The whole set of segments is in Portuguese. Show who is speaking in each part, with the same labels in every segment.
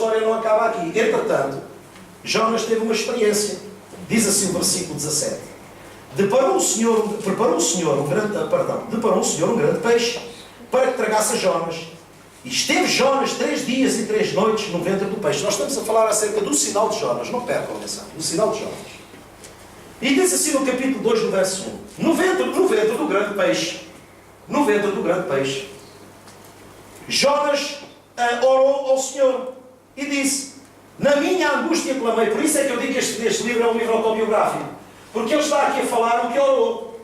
Speaker 1: história não acaba aqui. Entretanto, Jonas teve uma experiência. Diz assim o versículo 17. Deparou o Senhor um grande peixe para que tragasse a Jonas. E esteve Jonas 3 dias e 3 noites no ventre do peixe. Nós estamos a falar acerca do sinal de Jonas. Não percam a mensagem. Do sinal de Jonas. E diz assim no capítulo 2, no verso 1. No ventre do grande peixe. No ventre do grande peixe. Jonas orou ao Senhor. E disse: na minha angústia clamei. Por isso é que eu digo que este livro é um livro autobiográfico. Porque ele está aqui a falar o que orou.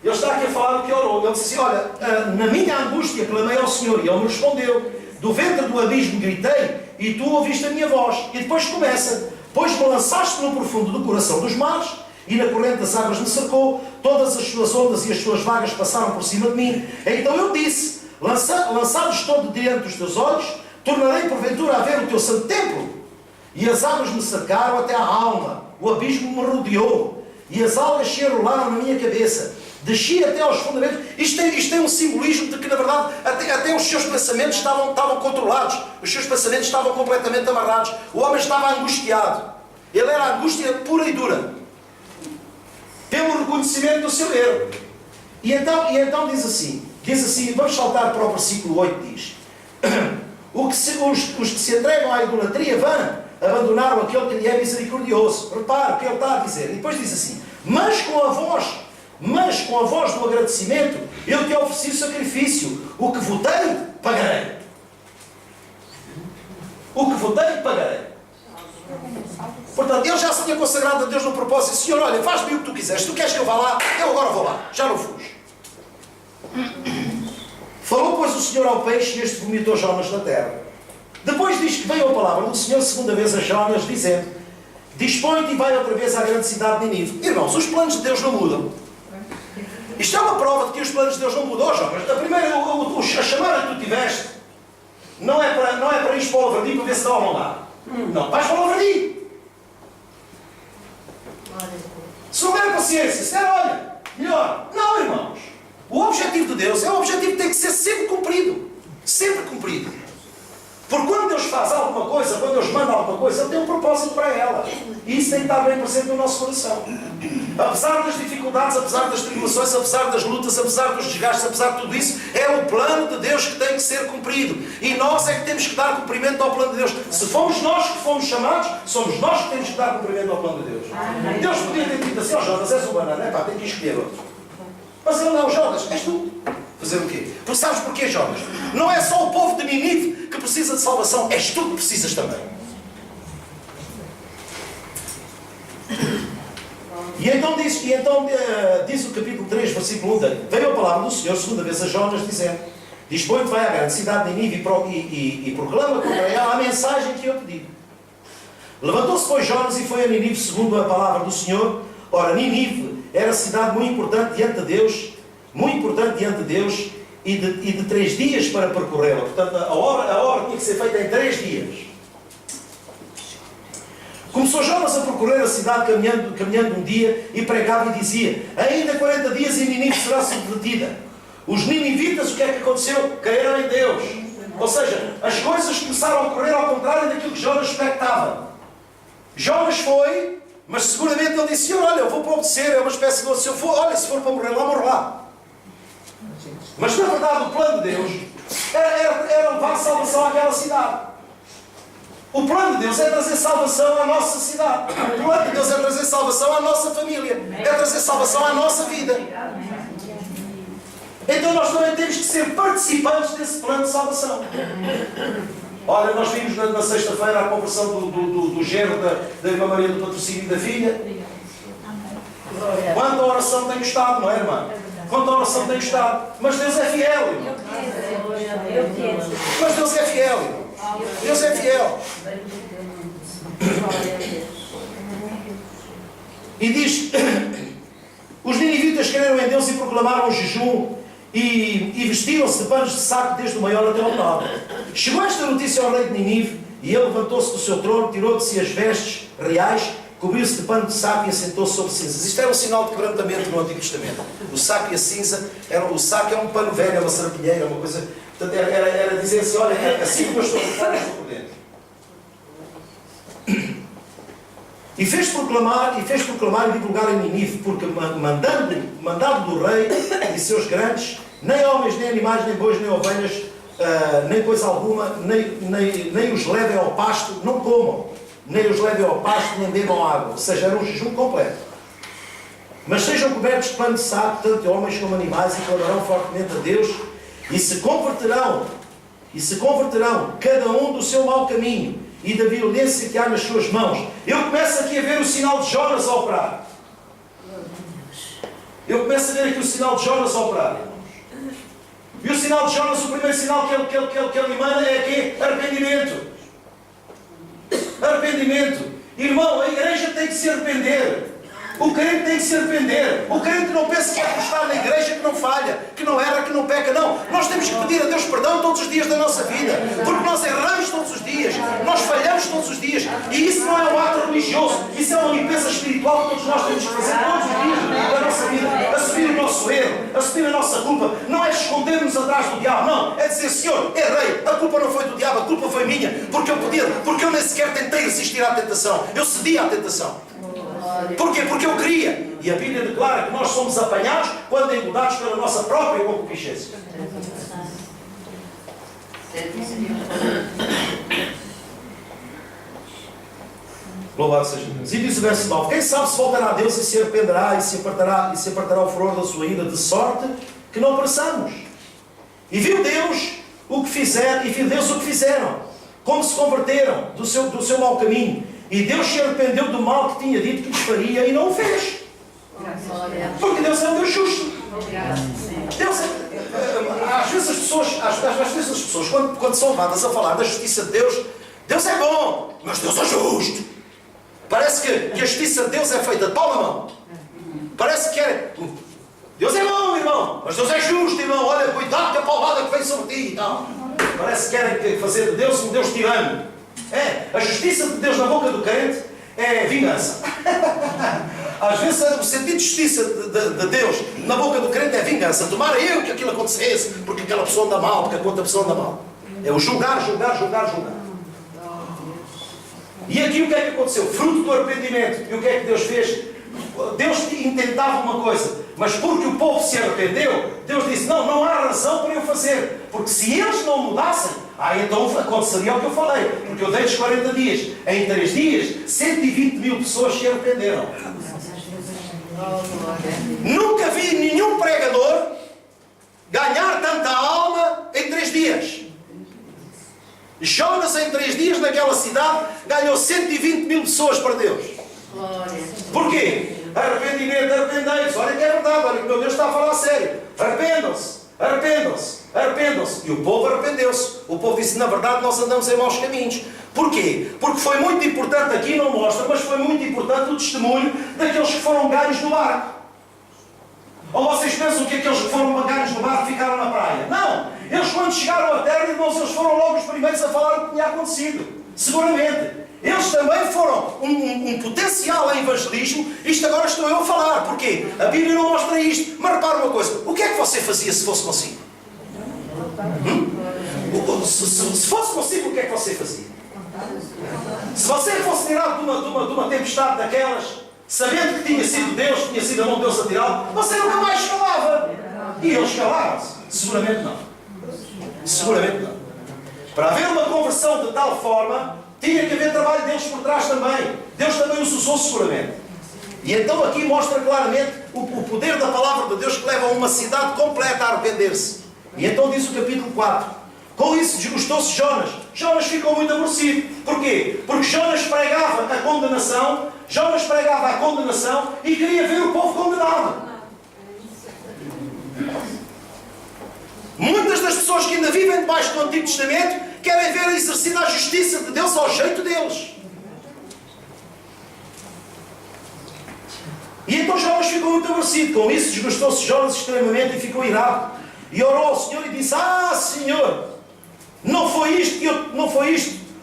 Speaker 1: Ele está aqui a falar o que orou. Ele disse assim: olha, na minha angústia clamei ao Senhor. E Ele me respondeu. Do ventre do abismo gritei, e tu ouviste a minha voz. E depois começa: pois me lançaste no profundo do coração dos mares, e na corrente das águas me cercou. Todas as suas ondas e as suas vagas passaram por cima de mim. Então eu disse: lançado estou de diante dos teus olhos, tornarei porventura a ver o teu santo templo. E as águas me cercaram até à alma. O abismo me rodeou. E as algas se enrolaram na minha cabeça. Desci até aos fundamentos. Isto tem um simbolismo de que, na verdade, até os seus pensamentos estavam controlados. Os seus pensamentos estavam completamente amarrados. O homem estava angustiado. Ele era angústia pura e dura. Pelo reconhecimento do seu erro. E então diz assim, vamos saltar para o versículo 8, diz: os que se entregam à idolatria vã, abandonaram aquele que lhe é misericordioso. Repara o que ele está a dizer. E depois diz assim: mas com a voz do agradecimento, eu te ofereci o sacrifício. O que votei, pagarei. O que votei, pagarei. Portanto, ele já se tinha consagrado a Deus no propósito: Senhor, olha, faz-me o que tu quiseres. Se tu queres que eu vá lá, eu agora vou lá. Já não fujo. Falou, pois, o Senhor ao peixe, e este vomitou Jonas na terra. Depois diz que veio a palavra do Senhor segunda vez a Jonas, dizendo: dispõe-te e vai outra vez à grande cidade de Nínive. Irmãos, os planos de Deus não mudam. Isto é uma prova de que os planos de Deus não mudam. Jonas, a primeira, a chamada que tu tiveste, não é para ir para o Alvardim para ver se dá ou não dá. Não, vais para o Alvardim. Se houver paciência, se der, olha, melhor. Não, irmãos. O objetivo de Deus é um objetivo que tem que ser sempre cumprido. Sempre cumprido. Porque quando Deus faz alguma coisa, quando Deus manda alguma coisa, Ele tem um propósito para ela. E isso tem que estar bem presente no nosso coração. Apesar das dificuldades, apesar das tribulações, apesar das lutas, apesar dos desgastes, apesar de tudo isso, é o plano de Deus que tem que ser cumprido. E nós é que temos que dar cumprimento ao plano de Deus. Se fomos nós que fomos chamados, somos nós que temos que dar cumprimento ao plano de Deus. Deus podia ter dito assim: ó Jonas, és um banana, é pá, tem que escolher outro. Mas ele não, Jonas, és tu. Fazer o quê? Porque sabes porquê, Jonas? Não é só o povo de Nínive que precisa de salvação, és tu que precisas também. E então diz o capítulo 3, versículo 1: veio a palavra do Senhor segunda vez a Jonas, dizendo: dispõe-te, vai à grande cidade de Nínive e proclama contra ela a mensagem que eu te digo. Levantou-se, pois, Jonas e foi a Nínive segundo a palavra do Senhor. Ora, Nínive era cidade muito importante diante de Deus, e de 3 dias para percorrê-la. Portanto, a obra tinha que ser feita em 3 dias. Começou Jonas a percorrer a cidade caminhando um dia, e pregava e dizia: ainda 40 dias e Nínive será subvertida. Os ninivitas, o que é que aconteceu? Caíram em Deus. Ou seja, as coisas começaram a ocorrer ao contrário daquilo que Jonas expectava. Jonas foi, mas seguramente ele disse: Senhor, olha, eu vou para obedecer, é uma espécie de... se for para morrer lá, morro lá. Mas na verdade o plano de Deus era levar salvação àquela cidade. O plano de Deus é trazer salvação à nossa cidade. O plano de Deus é trazer salvação à nossa família. É trazer salvação à nossa vida. Então nós também temos que ser participantes desse plano de salvação. Olha, nós vimos na sexta-feira a conversão do genro da irmã Maria do Patrocínio e da filha. Quanta oração tem gostado, não é, irmã? Quanta oração tem gostado. Mas Deus é fiel, irmão. Mas Deus é fiel, irmão. Deus é fiel. E diz: os ninivitas creram em Deus e proclamaram o jejum e vestiram-se de panos de saco desde o maior até o menor. Chegou esta notícia ao rei de Nínive, e ele levantou-se do seu trono, tirou de si as vestes reais, cobriu-se de pano de saco e assentou-se sobre cinzas. Isto era um sinal de quebrantamento no Antigo Testamento. O saco e a cinza, o saco é um pano velho, é uma sarapilheira, uma coisa... Portanto, era dizer assim: olha, assim como eu estou por fora, eu estou por dentro. E fez proclamar e divulgar em Nínive, porque mandando do rei e seus grandes, nem homens, nem animais, nem bois, nem ovelhas, nem coisa alguma, nem os levem ao pasto, não comam, nem os levem ao pasto, nem bebam água. Ou seja, era um jejum completo. Mas sejam cobertos de pano de saco, tanto de homens como animais, e clamarão fortemente a Deus, e se converterão, cada um do seu mau caminho, e da violência que há nas suas mãos. Eu começo aqui a ver o sinal de Jonas a operar. Eu começo a ver aqui o sinal de Jonas a operar, irmãos. E o sinal de Jonas, o primeiro sinal que ele emana é aqui, arrependimento. Arrependimento. Irmão, a igreja tem que se arrepender. O crente tem que se arrepender. O crente não pensa que é por estar na igreja que não falha, que não erra, que não peca. Não. Nós temos que pedir a Deus perdão todos os dias da nossa vida. Porque nós erramos todos os dias. Nós falhamos todos os dias. E isso não é um ato religioso. Isso é uma limpeza espiritual que todos nós temos que fazer todos os dias da nossa vida. Assumir o nosso erro. Assumir a nossa culpa. Não é escondermos atrás do diabo. Não. É dizer, Senhor, errei. A culpa não foi do diabo. A culpa foi minha. Porque eu nem sequer tentei resistir à tentação. Eu cedi à tentação. Porquê? Porque eu queria. E a Bíblia declara que nós somos apanhados quando engodados pela nossa própria concupiscência. Louvado seja Deus. E diz o verso 9: quem sabe se voltará a Deus e se arrependerá e se apartará o furor da sua ira, de sorte que não pereçamos. E viu Deus o que fizeram, como se converteram do seu mau caminho. E Deus se arrependeu do mal que tinha dito que lhes faria e não o fez. Porque Deus é um Deus justo. Deus às vezes as pessoas quando são levadas a falar da justiça de Deus, Deus é bom, mas Deus é justo. Parece que a justiça de Deus é feita de pau na mão. Parece que é... Deus é bom, irmão, mas Deus é justo, irmão. Olha, cuidado com a paulada que vem sobre ti. Não. Parece que querem fazer de Deus um Deus tirano. A justiça de Deus na boca do crente é vingança. Às vezes o sentido de justiça de Deus na boca do crente é vingança. Tomara eu que aquilo acontecesse, porque aquela pessoa anda mal, porque a outra pessoa anda mal. É o julgar. E aqui o que é que aconteceu? Fruto do arrependimento. E o que é que Deus fez? Deus intentava uma coisa, mas porque o povo se arrependeu, Deus disse, não há razão para eu fazer. Porque se eles não mudassem, então aconteceria o que eu falei. Porque eu dei-lhes 40 dias. Em 3 dias, 120 mil pessoas se arrependeram. Nunca vi nenhum pregador ganhar tanta alma em 3 dias. Jonas em 3 dias naquela cidade ganhou 120 mil pessoas para Deus. Porquê? Arrependimento, arrependei-se. Olha que é verdade, olha que o meu Deus está a falar a sério. Arrependam-se. E o povo arrependeu-se. O povo disse, na verdade nós andamos em maus caminhos. Porquê? Porque foi muito importante, aqui não mostra, mas foi muito importante o testemunho daqueles que foram ganhos no barco. Ou vocês pensam que aqueles que foram ganhos no barco ficaram na praia? Não! Eles quando chegaram à terra, irmãos, eles foram logo os primeiros a falar o que tinha acontecido. Seguramente. Eles também foram um potencial em evangelismo. Isto agora estou eu a falar. Porquê? A Bíblia não mostra isto. Mas repara uma coisa. O que é que você fazia se fosse consigo? Se fosse consigo, o que é que você fazia? Se você fosse tirado de uma tempestade daquelas, sabendo que tinha sido Deus, que tinha sido a mão de Deus a tirá-lo, você nunca mais escalava. E eles calaram-se. Seguramente não. Seguramente não. Para haver uma conversão de tal forma, tinha que haver trabalho deles por trás também. Deus também os usou seguramente. E então aqui mostra claramente o poder da palavra de Deus que leva uma cidade completa a arrepender-se. E então diz o capítulo 4. Com isso desgostou-se Jonas. Jonas ficou muito aborrecido. Porquê? Porque Jonas pregava a condenação. E queria ver o povo condenado. Muitas das pessoas que ainda vivem debaixo do Antigo Testamento querem ver exercida a justiça de Deus ao jeito deles. E então Jonas ficou muito aborrecido. Com isso desgostou-se Jonas extremamente e ficou irado. E orou ao Senhor e disse, Senhor, não foi isto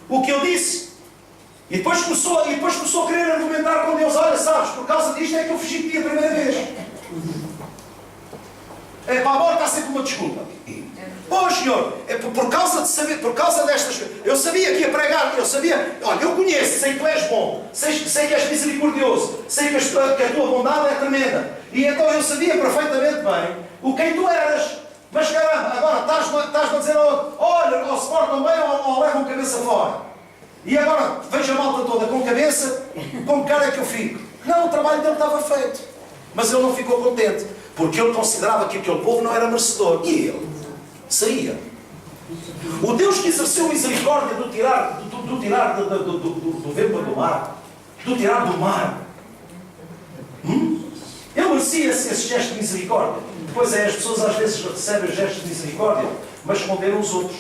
Speaker 1: o que eu disse? E depois começou a querer argumentar com Deus. Olha, sabes, por causa disto é que eu fugi de ti a primeira vez. Para a morte há sempre uma desculpa. Pois, Senhor, é por causa de saber, por causa destas coisas. Eu sabia que ia pregar, eu sabia, olha, eu conheço, sei que tu és bom, sei que és misericordioso, sei que a tua bondade é tremenda. E então eu sabia perfeitamente bem o quem tu eras. Mas caramba, agora estás-me a dizer, olha, ou se portam bem ou levam cabeça fora. E agora vejo a malta toda com cabeça, com que cara é que eu fico? Não, o trabalho dele estava feito. Mas ele não ficou contente, porque ele considerava que aquele povo não era merecedor. E ele saía. O Deus que exerceu misericórdia do tirar do vento do mar, do tirar do mar, ele merecia esse gesto de misericórdia. Pois é, as pessoas às vezes recebem os gestos de misericórdia, mas esconderam os outros.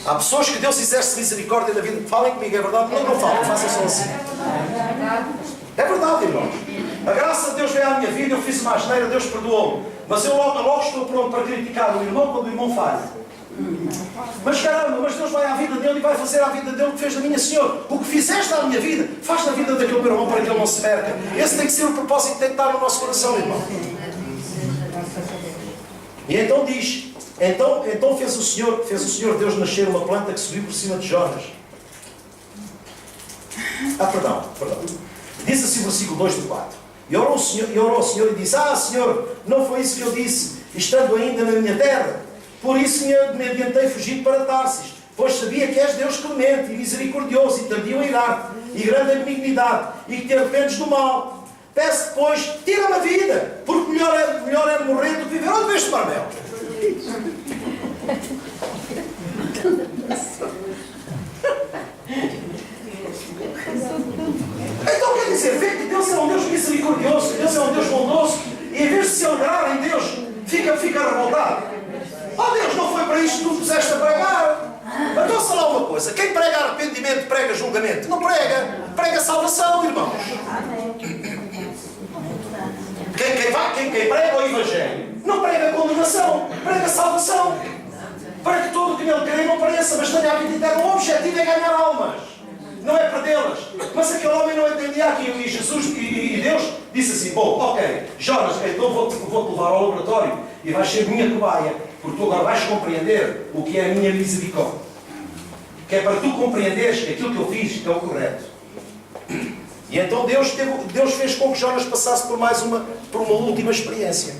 Speaker 1: Há pessoas que Deus exerce misericórdia na vida. Falem comigo, é verdade? Não falem, façam só assim. É verdade, irmãos. A graça de Deus veio à minha vida, eu fiz uma asneira, Deus perdoou-me. Mas eu logo estou pronto para criticar o irmão quando o irmão falha. Mas caramba, mas Deus vai à vida dele e vai fazer à vida dele o que fez na minha. Senhor, o que fizeste à minha vida, faz na vida daquele meu irmão para que ele não se perca. Esse tem que ser o propósito que tem que estar no nosso coração, irmão. E então diz, então fez o Senhor Deus nascer uma planta que subiu por cima de Jonas. Perdão. Diz assim o versículo 2 do 4. E orou ao Senhor e disse, Senhor, não foi isso que eu disse, estando ainda na minha terra. Por isso me adiantei fugido para Tarsis, pois sabia que és Deus clemente e misericordioso e tardio em irar, e grande em benignidade, e que te arrependes do mal. Peço depois, tira-me a vida, porque melhor é morrer do que viver. Onde vês tomar mel? Então quer dizer, vê que Deus é um Deus misericordioso, Deus é um Deus bondoso, e em vez de se alegrar em Deus, fica revoltado. Deus, não foi para isto que tu puseste a pregar. Então, sei lá uma coisa, quem prega arrependimento, prega julgamento. Não prega salvação, irmãos. Quem prega o Evangelho, não prega condenação, prega salvação. Para que todo o que nele crê não pareça, mas tenha a vida eterna. O objetivo é ganhar almas, não é perdê-las. Mas aquele homem não entendia aquilo, e Jesus e Deus disse assim, bom, ok, Jonas, então vou-te levar ao laboratório e vais ser minha cobaia, porque tu agora vais compreender o que é a minha misericórdia. Que é para tu compreenderes que aquilo que eu fiz é o correto. E então Deus fez com que Jonas passasse por uma última experiência.